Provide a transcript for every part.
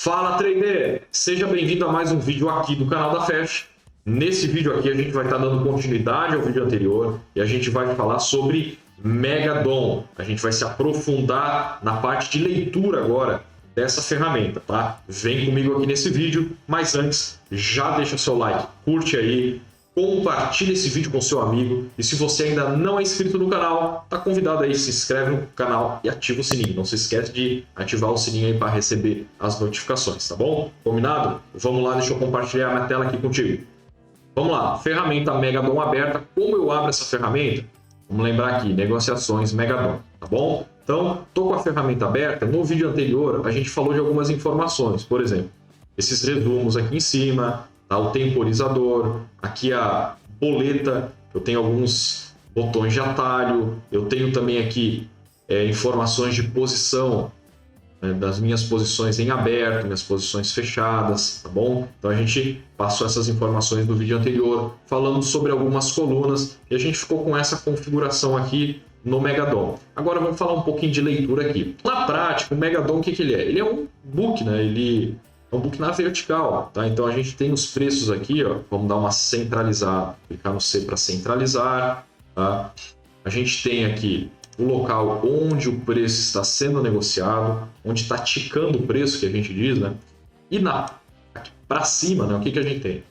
Fala, trader! Seja bem-vindo a mais um vídeo aqui do canal da Fast. Nesse vídeo aqui a gente vai estar dando continuidade ao vídeo anterior e a gente vai falar sobre Megadon. A gente vai se aprofundar na parte de leitura agora dessa ferramenta, tá? Vem comigo aqui nesse vídeo, mas antes já deixa seu like, curte aí, compartilhe esse vídeo com seu amigo e se você ainda não é inscrito no canal, tá convidado aí, se inscreve no canal e ativa o sininho. Não se esquece de ativar o sininho aí para receber as notificações, tá bom? Combinado? Vamos lá, deixa eu compartilhar a minha tela aqui contigo. Vamos lá, ferramenta Megadon aberta. Como eu abro essa ferramenta? Vamos lembrar aqui, negociações Megadon, tá bom? Então, estou com a ferramenta aberta. No vídeo anterior, a gente falou de algumas informações. Por exemplo, esses resumos aqui em cima, tá? O temporizador, aqui a boleta, eu tenho alguns botões de atalho, eu tenho também aqui informações de posição, né, das minhas posições em aberto, minhas posições fechadas, tá bom? Então a gente passou essas informações do vídeo anterior, falando sobre algumas colunas, e a gente ficou com essa configuração aqui no Megadon. Agora vamos falar um pouquinho de leitura aqui. Na prática, o Megadon, o que ele é? Ele é um book, né? Ele é um book na vertical, tá? Então a gente tem os preços aqui, ó. Vamos dar uma centralizada, clicar no C para centralizar, tá? A gente tem aqui o local onde o preço está sendo negociado, onde está ticando o preço, que a gente diz, né? E para cima, né? O que a gente tem?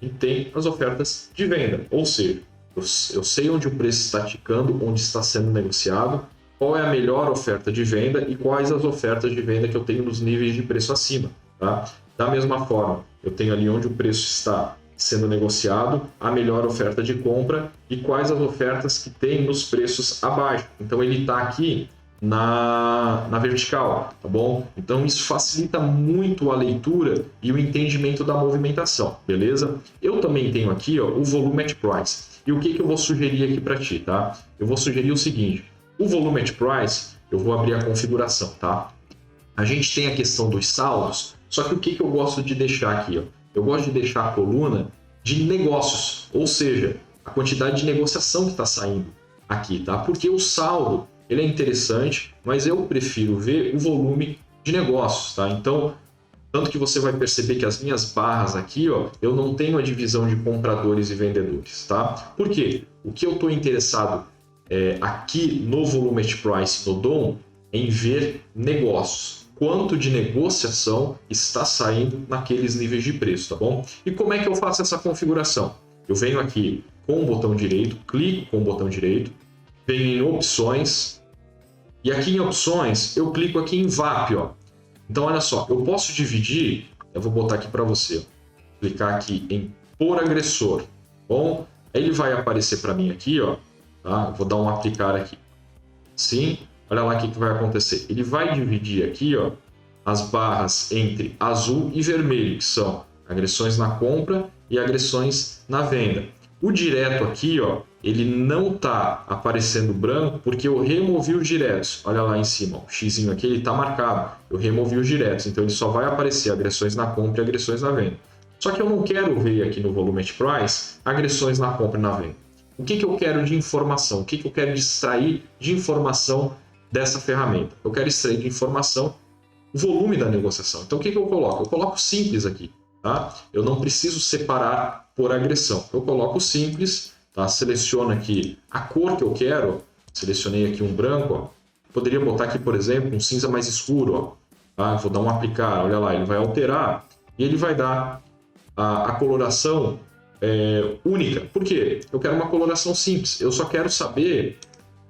A gente tem as ofertas de venda, ou seja, eu sei onde o preço está ticando, onde está sendo negociado, qual é a melhor oferta de venda e quais as ofertas de venda que eu tenho nos níveis de preço acima, tá? Da mesma forma, eu tenho ali onde o preço está sendo negociado, a melhor oferta de compra e quais as ofertas que tem nos preços abaixo. Então ele está aqui na vertical, tá bom? Então isso facilita muito a leitura e o entendimento da movimentação, beleza? Eu também tenho aqui, ó, o volume at price. E o que eu vou sugerir aqui para ti, tá? Eu vou sugerir o seguinte: o volume at price, eu vou abrir a configuração, tá? A gente tem a questão dos saldos, só que o que eu gosto de deixar aqui, ó? Eu gosto de deixar a coluna de negócios, ou seja, a quantidade de negociação que está saindo aqui, tá? Porque o saldo, ele é interessante, mas eu prefiro ver o volume de negócios, tá? Então, tanto que você vai perceber que as minhas barras aqui, ó, eu não tenho a divisão de compradores e vendedores, tá? Por quê? O que eu estou interessado aqui no volume at price no DOM é em ver negócios. Quanto de negociação está saindo naqueles níveis de preço, tá bom? E como é que eu faço essa configuração? Eu venho aqui com o botão direito, clico com o botão direito, venho em opções, e aqui em opções eu clico aqui em VAP, ó. Então olha só, eu posso dividir, eu vou botar aqui para você, ó, clicar aqui em por agressor, bom? Aí ele vai aparecer para mim aqui, ó, tá? Vou dar um aplicar aqui, sim. Olha lá o que vai acontecer. Ele vai dividir aqui, ó, as barras entre azul e vermelho, que são agressões na compra e agressões na venda. O direto aqui, ó, ele não está aparecendo branco porque eu removi os diretos. Olha lá em cima, ó, o xizinho aqui ele está marcado. Eu removi os diretos, então ele só vai aparecer agressões na compra e agressões na venda. Só que eu não quero ver aqui no volume at price agressões na compra e na venda. O que eu quero de informação? O que eu quero extrair de informação dessa ferramenta? Eu quero extrair de informação o volume da negociação. Então o que eu coloco? Eu coloco simples aqui, tá? Eu não preciso separar por agressão. Eu coloco simples, tá? Seleciono aqui a cor que eu quero. Selecionei aqui um branco, ó. Poderia botar aqui, por exemplo, um cinza mais escuro, ó. Tá? Vou dar um aplicar, olha lá, ele vai alterar e ele vai dar a coloração única. Por quê? Eu quero uma coloração simples. Eu só quero saber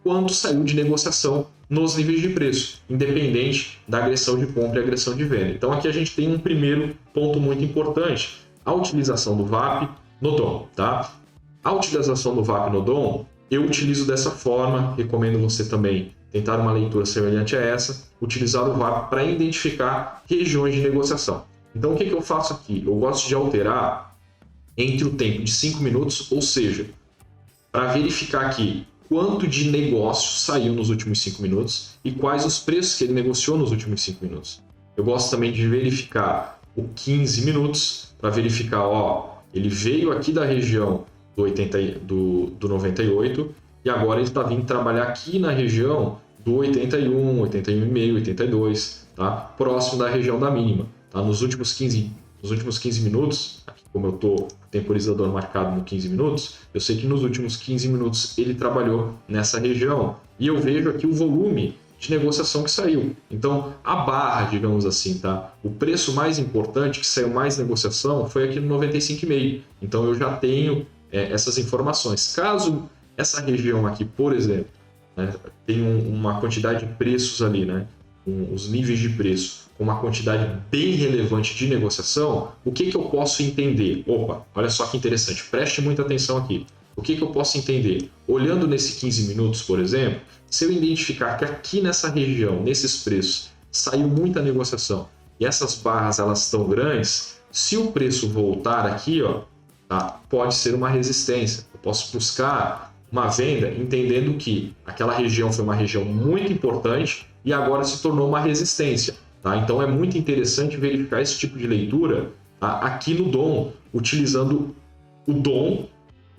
quanto saiu de negociação nos níveis de preço, independente da agressão de compra e agressão de venda. Então aqui a gente tem um primeiro ponto muito importante, a utilização do VAP no DOM, tá? A utilização do VAP no DOM, eu utilizo dessa forma, recomendo você também tentar uma leitura semelhante a essa, utilizar o VAP para identificar regiões de negociação. Então o que eu faço aqui? Eu gosto de alterar entre o tempo de 5 minutos, ou seja, para verificar aqui quanto de negócio saiu nos últimos 5 minutos e quais os preços que ele negociou nos últimos 5 minutos. Eu gosto também de verificar o 15 minutos para verificar, ó, ele veio aqui da região do 98 e agora ele está vindo trabalhar aqui na região do 81, 81,5, 82, tá? Próximo da região da mínima. tá? Nos últimos 15 minutos, aqui como eu estou temporizador marcado no 15 minutos, eu sei que nos últimos 15 minutos ele trabalhou nessa região. E eu vejo aqui o volume de negociação que saiu. Então, a barra, digamos assim, tá? O preço mais importante, que saiu mais negociação, foi aqui no 95,5. Então, eu já tenho essas informações. Caso essa região aqui, por exemplo, né, tenha uma quantidade de preços ali, né? Os níveis de preço, com uma quantidade bem relevante de negociação, o que eu posso entender? Opa, olha só que interessante, preste muita atenção aqui. O que eu posso entender? Olhando nesse 15 minutos, por exemplo, se eu identificar que aqui nessa região, nesses preços, saiu muita negociação e essas barras elas estão grandes, se o preço voltar aqui, ó, tá, pode ser uma resistência. Eu posso buscar uma venda entendendo que aquela região foi uma região muito importante e agora se tornou uma resistência. Tá? Então é muito interessante verificar esse tipo de leitura, tá, aqui no DOM, utilizando o DOM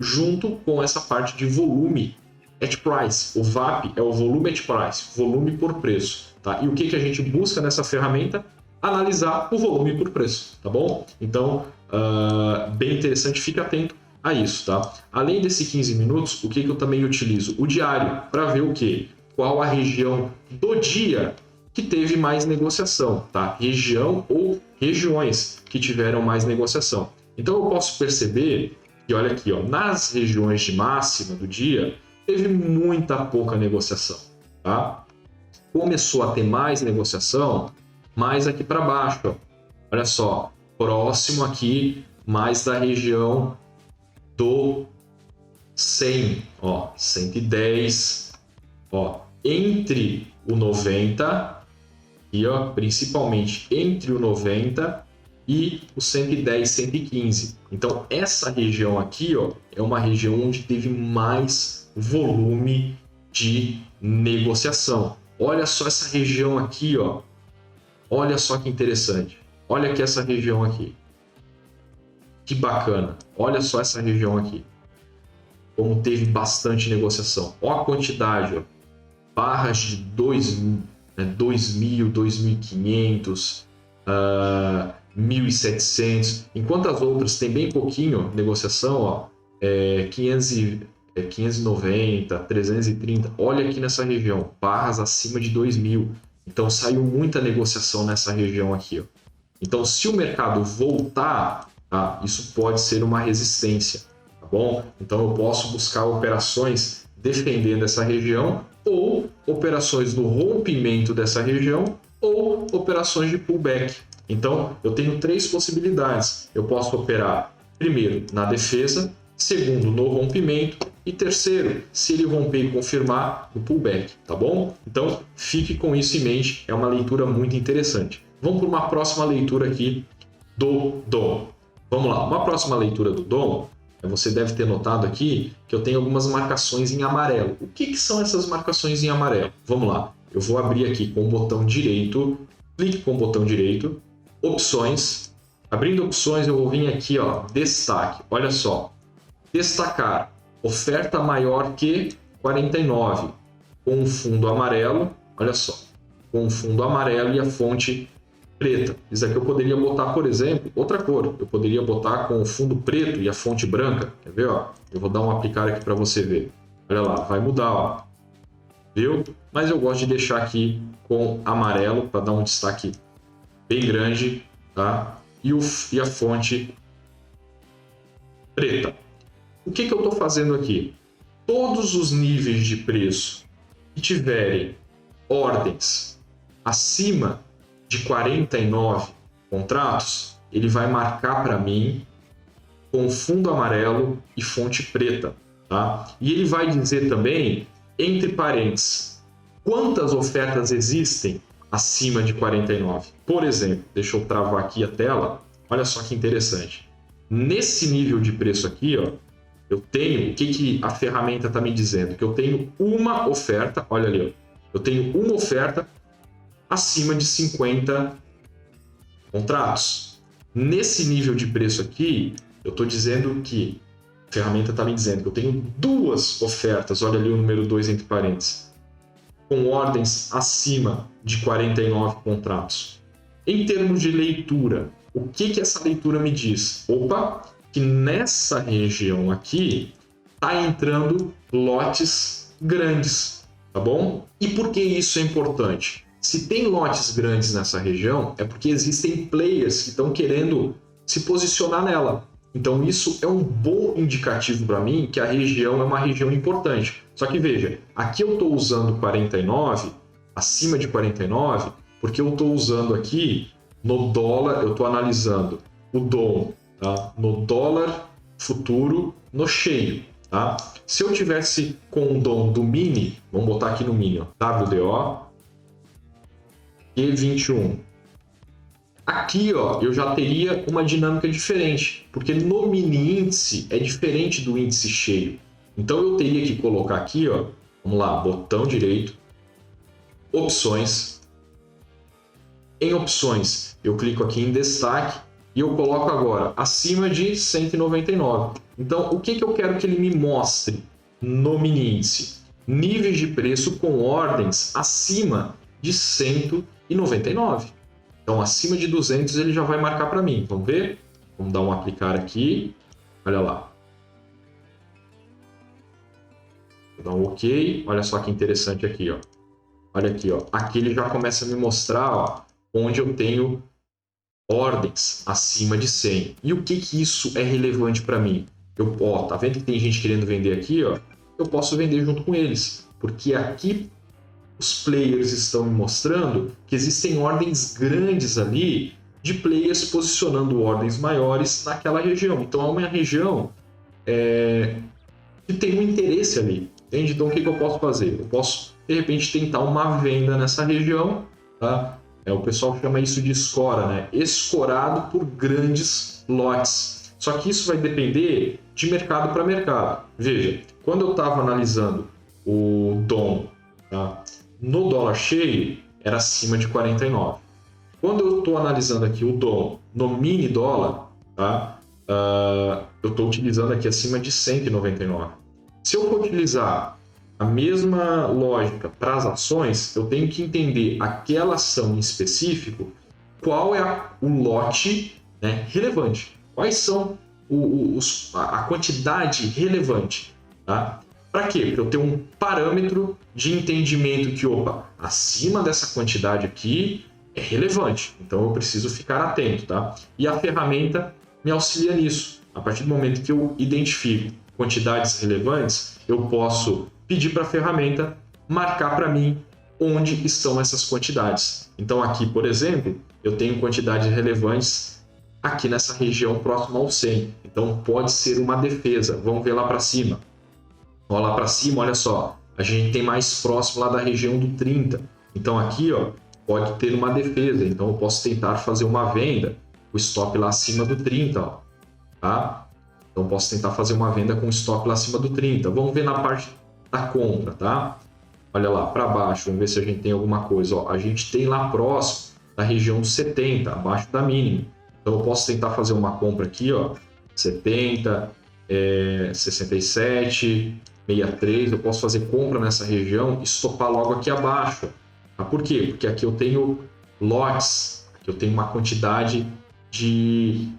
junto com essa parte de volume at price. O VAP é o volume at price, volume por preço. Tá? E o que a gente busca nessa ferramenta? Analisar o volume por preço, tá bom? Então, bem interessante, fique atento a isso, tá? Além desse 15 minutos, o que eu também utilizo? O diário, para ver o quê? Qual a região do dia que teve mais negociação, tá? Região ou regiões que tiveram mais negociação. Então, eu posso perceber que, olha aqui, ó, nas regiões de máxima do dia, teve muita pouca negociação, tá? Começou a ter mais negociação mais aqui para baixo, ó. Olha só, próximo aqui, mais da região do 100, ó, 110, ó, entre o 90, e ó, principalmente entre o 90 e o 110, 115. Então, essa região aqui, ó, é uma região onde teve mais volume de negociação. Olha só essa região aqui, ó. Olha só que interessante. Olha aqui essa região aqui. Que bacana. Olha só essa região aqui. Como teve bastante negociação. Olha a quantidade, ó. Barras de 2.000, né, 2.000, 2.500, 1.700, enquanto as outras tem bem pouquinho negociação, ó, 590, 330. Olha aqui nessa região, barras acima de 2.000. Então saiu muita negociação nessa região aqui, ó. Então, se o mercado voltar, tá, isso pode ser uma resistência, tá bom? Então eu posso buscar operações defendendo essa região, ou operações no rompimento dessa região, ou operações de pullback. Então, eu tenho três possibilidades. Eu posso operar, primeiro, na defesa, segundo, no rompimento, e terceiro, se ele romper e confirmar, no pullback, tá bom? Então, fique com isso em mente, é uma leitura muito interessante. Vamos para uma próxima leitura aqui do DOM. Vamos lá, uma próxima leitura do DOM. Você deve ter notado aqui que eu tenho algumas marcações em amarelo. O que são essas marcações em amarelo? Vamos lá. Eu vou abrir aqui com o botão direito, clique com o botão direito, opções. Abrindo opções, eu vou vir aqui, ó, destaque. Olha só. Destacar. Oferta maior que 49. Com um fundo amarelo. Olha só. Com um fundo amarelo e a fonte preta. Isso aqui eu poderia botar, por exemplo, outra cor. Eu poderia botar com o fundo preto e a fonte branca. Quer ver? Ó? Eu vou dar um aplicar aqui para você ver. Olha lá, vai mudar. Ó. Viu? Mas eu gosto de deixar aqui com amarelo para dar um destaque bem grande. Tá? E a fonte preta. O que eu estou fazendo aqui? Todos os níveis de preço que tiverem ordens acima de 49 contratos, ele vai marcar para mim com fundo amarelo e fonte preta, tá? E ele vai dizer também, entre parênteses, quantas ofertas existem acima de 49. Por exemplo, deixa eu travar aqui a tela, olha só que interessante. Nesse nível de preço aqui, ó, eu tenho, o que a ferramenta está me dizendo? Que eu tenho uma oferta, olha ali, ó, eu tenho uma oferta acima de 50 contratos. Nesse nível de preço aqui, eu estou dizendo que a ferramenta está me dizendo que eu tenho duas ofertas, olha ali o número 2 entre parênteses, com ordens acima de 49 contratos. Em termos de leitura, o que essa leitura me diz? Opa, que nessa região aqui está entrando lotes grandes, tá bom? E por que isso é importante? Se tem lotes grandes nessa região, é porque existem players que estão querendo se posicionar nela. Então isso é um bom indicativo para mim que a região é uma região importante. Só que veja, aqui eu estou usando 49, acima de 49, porque eu estou usando aqui no dólar, eu estou analisando o DOM, tá? No dólar futuro no cheio. Tá? Se eu tivesse com o DOM do mini, vamos botar aqui no mini, ó, WDO E21. Aqui, ó, eu já teria uma dinâmica diferente, porque no mini índice é diferente do índice cheio. Então eu teria que colocar aqui, ó, vamos lá, botão direito, opções. Em opções, eu clico aqui em destaque e eu coloco agora acima de 199. Então, o que eu quero que ele me mostre no mini índice? Níveis de preço com ordens acima de 199. Então, acima de 200 ele já vai marcar para mim. Vamos ver? Vamos dar um aplicar aqui. Olha lá. Vou dar um OK. Olha só que interessante aqui, ó. Olha aqui, ó. Aqui ele já começa a me mostrar, ó, onde eu tenho ordens acima de 100. E o que isso é relevante para mim? Ó, tá vendo que tem gente querendo vender aqui, ó? Eu posso vender junto com eles, porque aqui os players estão me mostrando que existem ordens grandes ali de players posicionando ordens maiores naquela região. Então é uma região que tem um interesse ali, entende? Então o que eu posso fazer? Eu posso, de repente, tentar uma venda nessa região, tá? O pessoal chama isso de escora, né? Escorado por grandes lotes. Só que isso vai depender de mercado para mercado. Veja, quando eu estava analisando o DOM, tá? No dólar cheio, era acima de 49. Quando eu estou analisando aqui o DOM no mini dólar, tá? Eu estou utilizando aqui acima de 199. Se eu for utilizar a mesma lógica para as ações, eu tenho que entender aquela ação em específico, qual é o lote, né, relevante. Quais são a quantidade relevante. Tá? Para quê? Para eu ter um parâmetro de entendimento que, opa, acima dessa quantidade aqui é relevante. Então eu preciso ficar atento. Tá? E a ferramenta me auxilia nisso. A partir do momento que eu identifico quantidades relevantes, eu posso pedir para a ferramenta marcar para mim onde estão essas quantidades. Então aqui, por exemplo, eu tenho quantidades relevantes aqui nessa região próxima ao 100. Então pode ser uma defesa. Vamos ver lá para cima. Olha lá para cima, olha só. A gente tem mais próximo lá da região do 30. Então aqui, ó, pode ter uma defesa. Então eu posso tentar fazer uma venda, o stop lá acima do 30, ó, tá? Então posso tentar fazer uma venda com stop lá acima do 30. Vamos ver na parte da compra, tá? Olha lá para baixo, vamos ver se a gente tem alguma coisa. Ó, a gente tem lá próximo da região dos 70, abaixo da mínima. Então eu posso tentar fazer uma compra aqui, ó, 70, 67, 63. Eu posso fazer compra nessa região e stopar logo aqui abaixo. Tá? Por quê? Porque aqui eu tenho lotes, aqui eu tenho uma quantidade de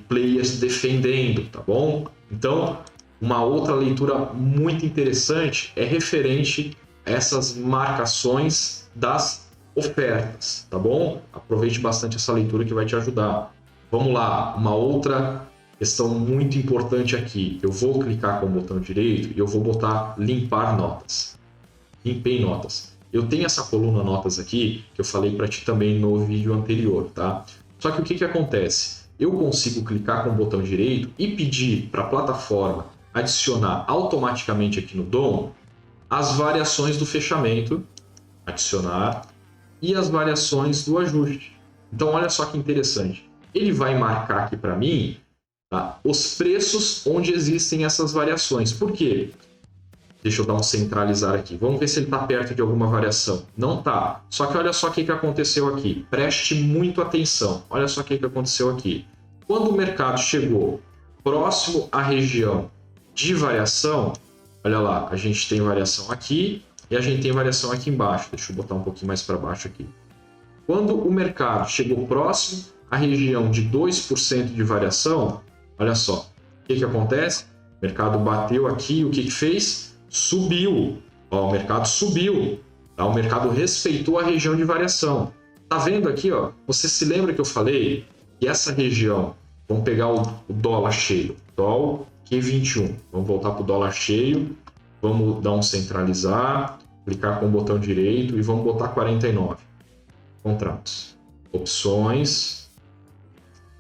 players defendendo, tá bom? Então, uma outra leitura muito interessante é referente a essas marcações das ofertas, tá bom? Aproveite bastante essa leitura que vai te ajudar. Vamos lá, uma outra questão muito importante aqui. Eu vou clicar com o botão direito e eu vou botar limpar notas. Limpei notas. Eu tenho essa coluna notas aqui que eu falei para ti também no vídeo anterior, tá? Só que o que acontece? Eu consigo clicar com o botão direito e pedir para a plataforma adicionar automaticamente aqui no DOM as variações do fechamento, adicionar, e as variações do ajuste. Então, olha só que interessante. Ele vai marcar aqui para mim, tá, os preços onde existem essas variações. Por quê? Deixa eu dar um centralizar aqui. Vamos ver se ele está perto de alguma variação. Não está. Só que olha só o que aconteceu aqui. Preste muito atenção. Olha só o que aconteceu aqui. Quando o mercado chegou próximo à região de variação, olha lá, a gente tem variação aqui e a gente tem variação aqui embaixo. Deixa eu botar um pouquinho mais para baixo aqui. Quando o mercado chegou próximo à região de 2% de variação, olha só, o que acontece? O mercado bateu aqui, o que fez? Subiu. Ó, o mercado subiu. Tá? O mercado respeitou a região de variação. Tá vendo aqui? Ó, você se lembra que eu falei que essa região, vamos pegar o dólar cheio, dólar Q21. Vamos voltar para o dólar cheio, vamos dar um centralizar, clicar com o botão direito e vamos botar 49. Contratos. Opções,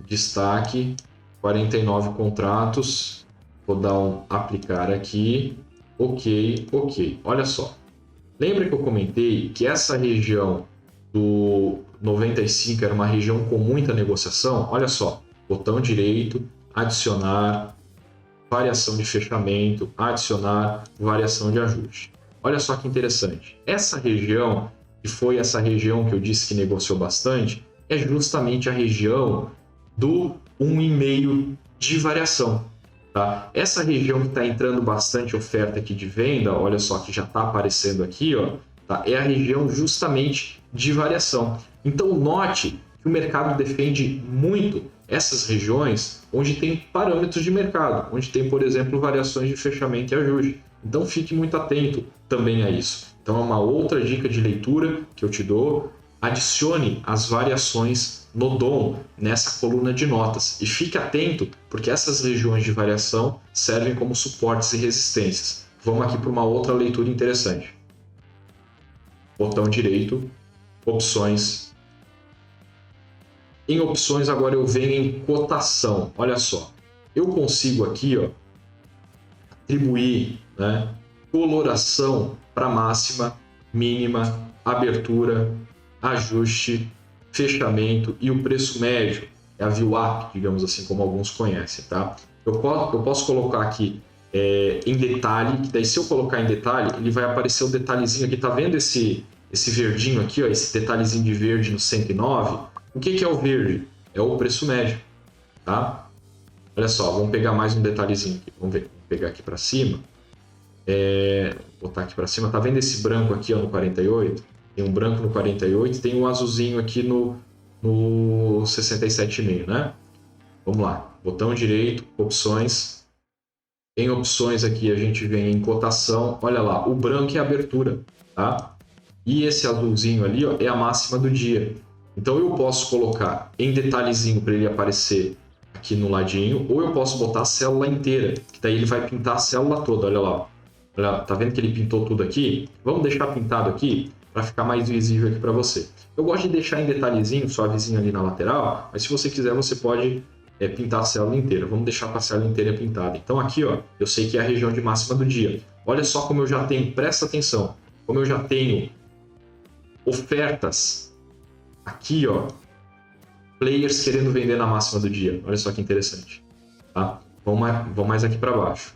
destaque, 49 contratos. Vou dar um aplicar aqui. Ok, ok. Olha só. Lembra que eu comentei que essa região do 95 era uma região com muita negociação? Olha só. Botão direito, adicionar, variação de fechamento, adicionar, variação de ajuste. Olha só que interessante. Essa região, que foi essa região que eu disse que negociou bastante, é justamente a região do 1,5 de variação. Tá? Essa região que está entrando bastante oferta aqui de venda, olha só que já está aparecendo aqui, ó, tá? É a região justamente de variação. Então note que o mercado defende muito essas regiões onde tem parâmetros de mercado, onde tem, por exemplo, variações de fechamento e ajuste. Então fique muito atento também a isso. Então é uma outra dica de leitura que eu te dou. Adicione as variações no DOM, nessa coluna de notas. E fique atento, porque essas regiões de variação servem como suportes e resistências. Vamos aqui para uma outra leitura interessante. Botão direito, opções. Em opções, agora eu venho em cotação. Olha só, eu consigo aqui, ó, atribuir, né, coloração para máxima, mínima, abertura, ajuste, fechamento e o preço médio, é a VWAP, digamos assim, como alguns conhecem, tá? Eu posso colocar aqui em detalhe, que daí se eu colocar em detalhe, ele vai aparecer o detalhezinho aqui, tá vendo esse verdinho aqui, ó, esse detalhezinho de verde no 109? O que é o verde? É o preço médio, tá? Olha só, vamos pegar mais um detalhezinho aqui, vamos ver, vou pegar aqui para cima, botar aqui para cima, tá vendo esse branco aqui, ó, no 48? Tem um branco no 48, tem um azulzinho aqui no 67,5, né? Vamos lá, botão direito, opções. Em opções aqui a gente vem em cotação, olha lá, o branco é a abertura, tá? E esse azulzinho ali, ó, é a máxima do dia. Então eu posso colocar em detalhezinho para ele aparecer aqui no ladinho, ou eu posso botar a célula inteira, que daí ele vai pintar a célula toda, olha lá. Olha, tá vendo que ele pintou tudo aqui? Vamos deixar pintado aqui para ficar mais visível aqui para você. Eu gosto de deixar em detalhezinho, suavezinho ali na lateral, mas se você quiser você pode pintar a célula inteira. Vamos deixar com a célula inteira pintada. Então aqui, ó, eu sei que é a região de máxima do dia. Olha só como eu já tenho, presta atenção, como eu já tenho ofertas aqui, ó, players querendo vender na máxima do dia. Olha só que interessante, tá? Vamos mais aqui para baixo.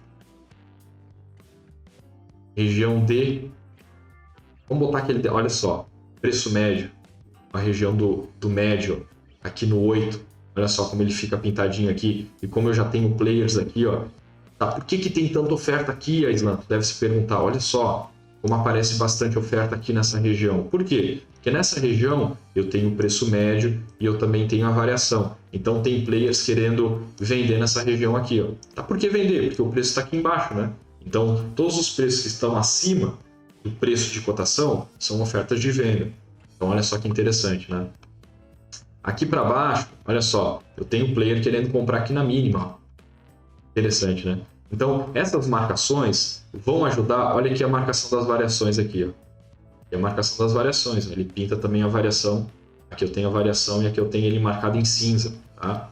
Região D. Vamos botar aquele, olha só, preço médio, a região do médio, aqui no 8. Olha só como ele fica pintadinho aqui. E como eu já tenho players aqui, ó. Tá? Por que tem tanta oferta aqui, Aislan? Deve se perguntar. Olha só como aparece bastante oferta aqui nessa região. Por quê? Porque nessa região eu tenho o preço médio e eu também tenho a variação. Então tem players querendo vender nessa região aqui, ó. Tá? Por que vender? Porque o preço está aqui embaixo, né? Então todos os preços que estão acima do preço de cotação são ofertas de venda. Então olha só que interessante, né? Aqui para baixo, olha só, eu tenho um player querendo comprar aqui na mínima. Interessante, né? Então essas marcações vão ajudar. Olha aqui a marcação das variações aqui, ó. E a marcação das variações, ó. Ele pinta também a variação. Aqui eu tenho a variação e aqui eu tenho ele marcado em cinza, tá?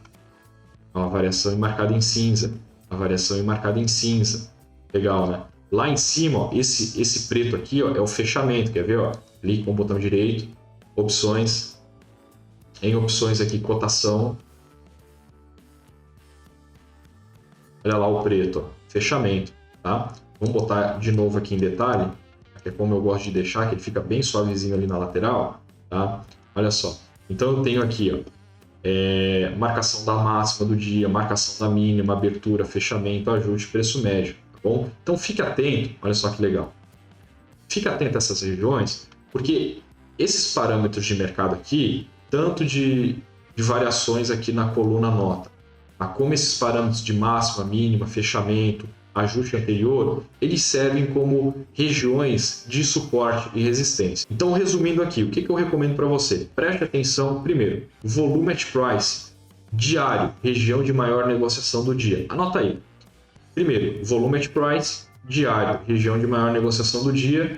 Então, a variação marcada em cinza, a variação marcada em cinza. Legal, né? Lá em cima, ó, esse preto aqui, ó, é o fechamento, quer ver? Ó? Clique com o botão direito, opções, em opções aqui, cotação. Olha lá o preto, ó, fechamento, tá? Vamos botar de novo aqui em detalhe, que é como eu gosto de deixar, que ele fica bem suavezinho ali na lateral, tá? Olha só, então eu tenho aqui, ó, marcação da máxima do dia, marcação da mínima, abertura, fechamento, ajuste, preço médio. Bom, então fique atento, olha só que legal. Fique atento a essas regiões, porque esses parâmetros de mercado aqui, tanto de variações aqui na coluna nota, como esses parâmetros de máxima, mínima, fechamento, ajuste anterior, eles servem como regiões de suporte e resistência. Então, resumindo aqui, o que eu recomendo para você? Preste atenção, primeiro, volume at price, diário, região de maior negociação do dia. Anota aí. Primeiro, volume at price, diário, região de maior negociação do dia,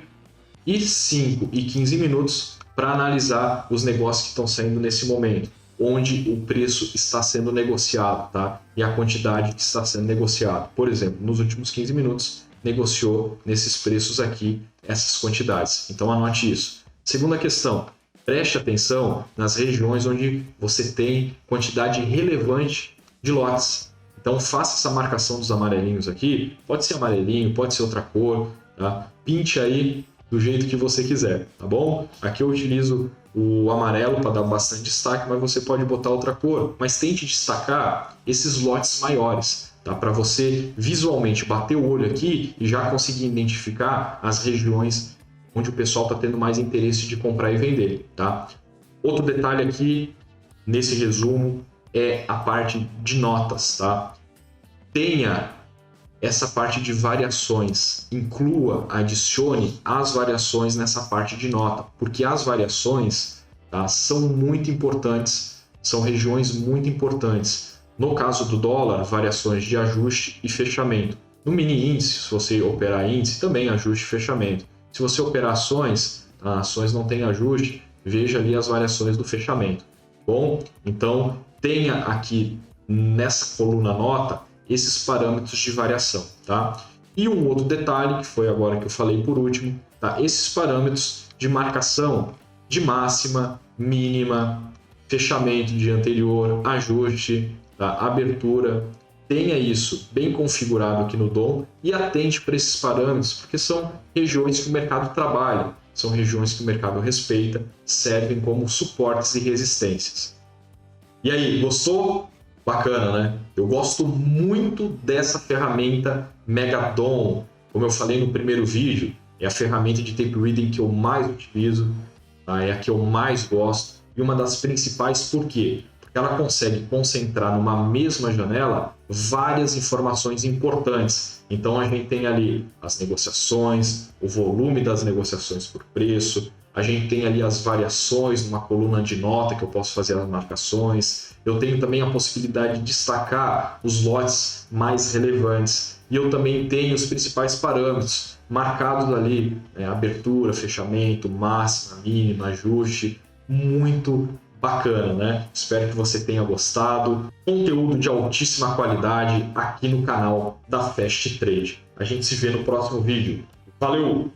e 5 e 15 minutos para analisar os negócios que estão saindo nesse momento, onde o preço está sendo negociado, tá? E a quantidade que está sendo negociado. Por exemplo, nos últimos 15 minutos, negociou nesses preços aqui essas quantidades. Então, anote isso. Segunda questão, preste atenção nas regiões onde você tem quantidade relevante de lotes. Então, faça essa marcação dos amarelinhos aqui. Pode ser amarelinho, pode ser outra cor, tá? Pinte aí do jeito que você quiser, tá bom? Aqui eu utilizo o amarelo para dar bastante destaque, mas você pode botar outra cor. Mas tente destacar esses lotes maiores, tá? Para você visualmente bater o olho aqui e já conseguir identificar as regiões onde o pessoal está tendo mais interesse de comprar e vender, tá? Outro detalhe aqui nesse resumo é a parte de notas, tá? Tenha essa parte de variações, inclua, adicione as variações nessa parte de nota, porque as variações, tá, são muito importantes, são regiões muito importantes. No caso do dólar, variações de ajuste e fechamento. No mini índice, se você operar índice, também ajuste e fechamento. Se você operar ações, tá, ações não tem ajuste, veja ali as variações do fechamento. Bom, então tenha aqui nessa coluna nota esses parâmetros de variação, tá? E um outro detalhe, que foi agora que eu falei por último, tá? Esses parâmetros de marcação de máxima, mínima, fechamento de anterior, ajuste, tá? Abertura, tenha isso bem configurado aqui no DOM e atente para esses parâmetros, porque são regiões que o mercado trabalha, são regiões que o mercado respeita, servem como suportes e resistências. E aí, gostou? Bacana, né? Eu gosto muito dessa ferramenta Megadon. Como eu falei no primeiro vídeo, é a ferramenta de tape reading que eu mais utilizo, tá? É a que eu mais gosto e uma das principais. Por quê? Porque ela consegue concentrar numa mesma janela várias informações importantes. Então a gente tem ali as negociações, o volume das negociações por preço, a gente tem ali as variações numa coluna de nota que eu posso fazer as marcações. Eu tenho também a possibilidade de destacar os lotes mais relevantes. E eu também tenho os principais parâmetros marcados ali, abertura, fechamento, máxima, mínima, ajuste. Muito bacana, né? Espero que você tenha gostado. Conteúdo de altíssima qualidade aqui no canal da Fast Trade. A gente se vê no próximo vídeo. Valeu!